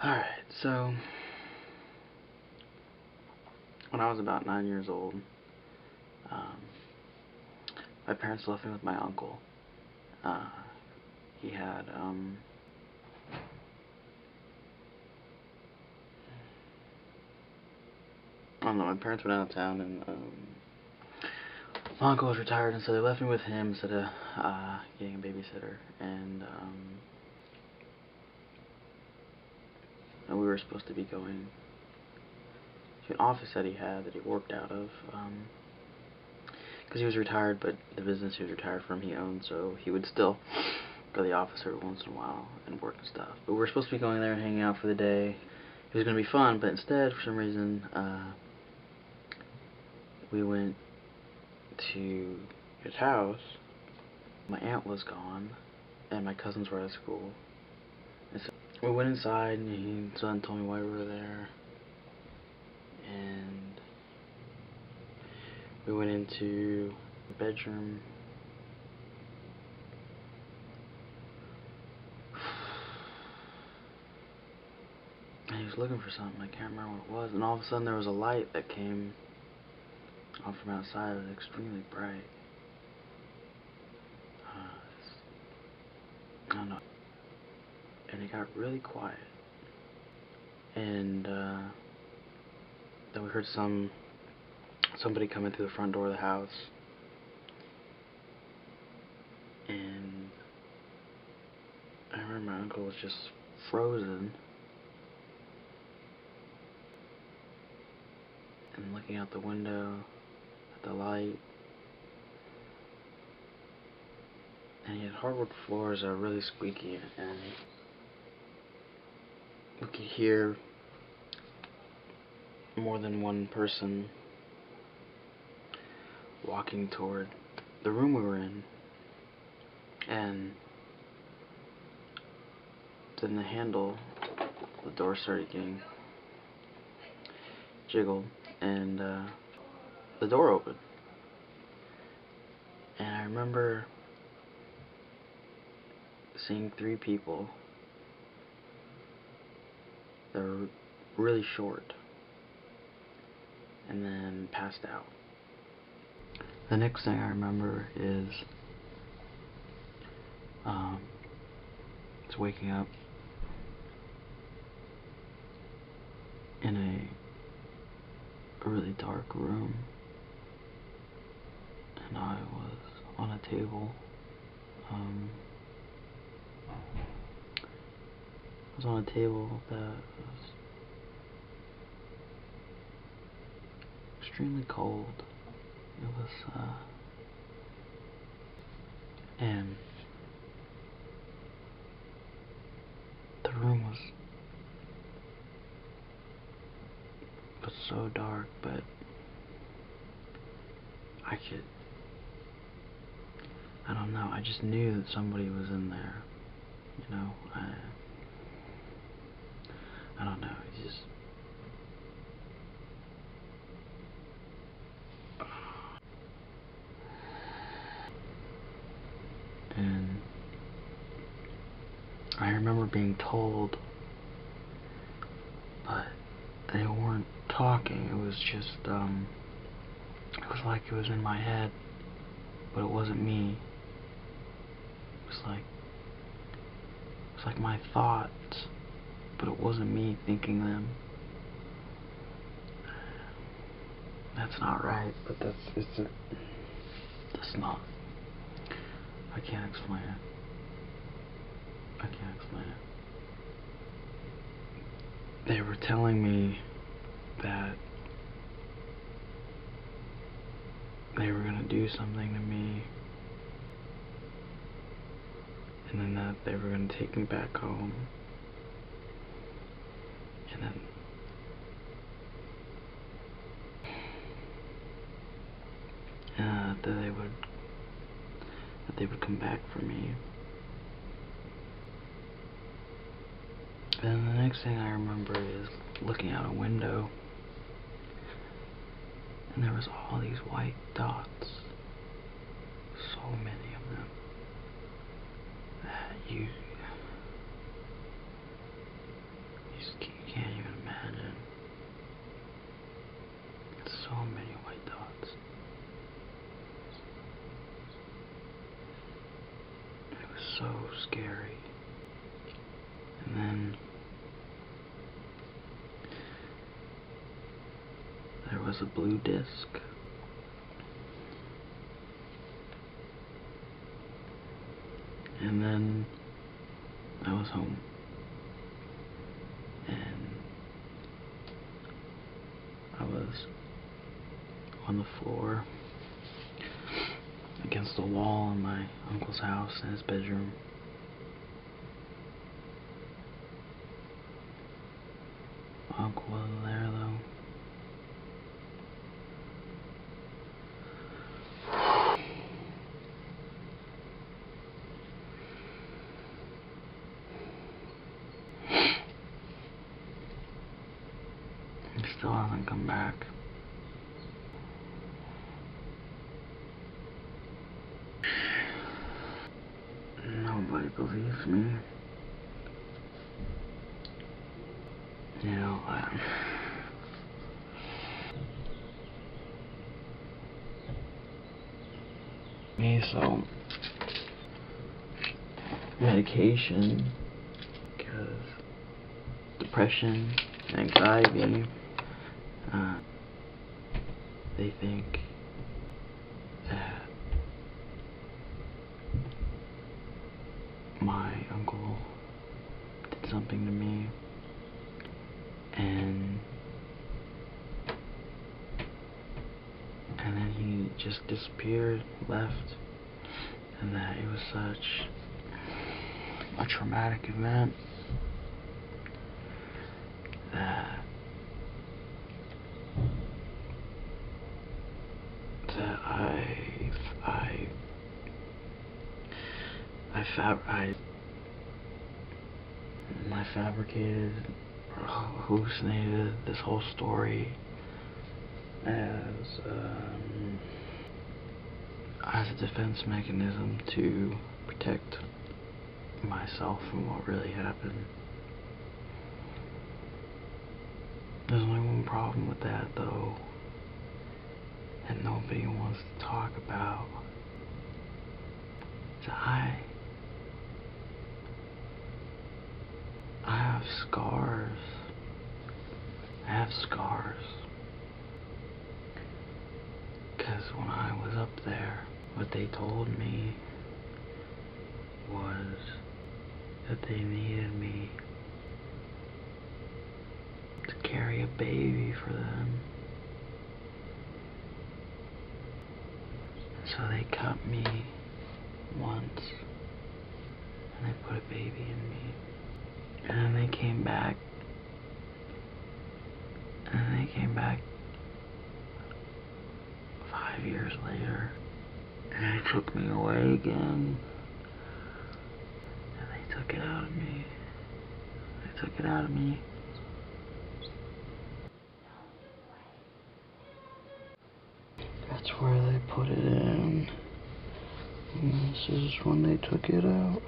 Alright, so when I was about 9 years old, my parents left me with my uncle. He had, I don't know, my parents went out of town, and my uncle was retired, and so they left me with him instead of getting a babysitter. And we were supposed to be going to an office that he had, that he worked out of, because he was retired, but the business he was retired from he owned, so he would still go to the office every once in a while and work and stuff. But we were supposed to be going there and hanging out for the day. It was going to be fun, but instead, for some reason, we went to his house. My aunt was gone, and my cousins were at school. And so we went inside, and his son told me why we were there. And we went into the bedroom. And he was looking for something. I can't remember what it was. And all of a sudden there was a light that came off from outside. It was extremely bright. I don't know. And it got really quiet. And then we heard somebody coming through the front door of the house. And I remember my uncle was just frozen and looking out the window at the light. And he had hardwood floors that were really squeaky, and we could hear more than one person walking toward the room we were in. And then the handle, the door started getting jiggled, and the door opened. And I remember seeing 3 people that were really short and then passed out. The next thing I remember is it's waking up in a really dark room, and I was on a table. I was on a table that was extremely cold. It was, and the room was so dark, but I don't know, I just knew that somebody was in there, you know. I don't know, it just, and I remember being told, but they weren't talking. It was just, it was like it was in my head, but it wasn't me. It was like my thoughts, but it wasn't me thinking them. That's not right, but that's not, I can't explain it. I can't explain it. They were telling me that they were gonna do something to me, and then that they were gonna take me back home, and then that they would come back for me. And the next thing I remember is looking out a window, and there was all these white dots, so many of them, that you so scary. And then there was a blue disc. And then I was home. And I was on the floor against the wall in my uncle's house in his bedroom. My uncle wasn't there though. He still hasn't come back. Nobody believes me. You know, so medication, because depression, anxiety, they think that my uncle did something to me, and then he just disappeared, left, and that it was such a traumatic event that I fabricated or hallucinated this whole story as a defense mechanism to protect myself from what really happened. There's only one problem with that though, that nobody wants to talk about. I have scars. I have scars. Because when I was up there, what they told me was that they needed me to carry a baby for them. So they cut me once, and they put a baby in me. And then they came back. And then they came back 5 years later. And they took me away again. And they took it out of me. They took it out of me. That's where they put it in. And this is when they took it out.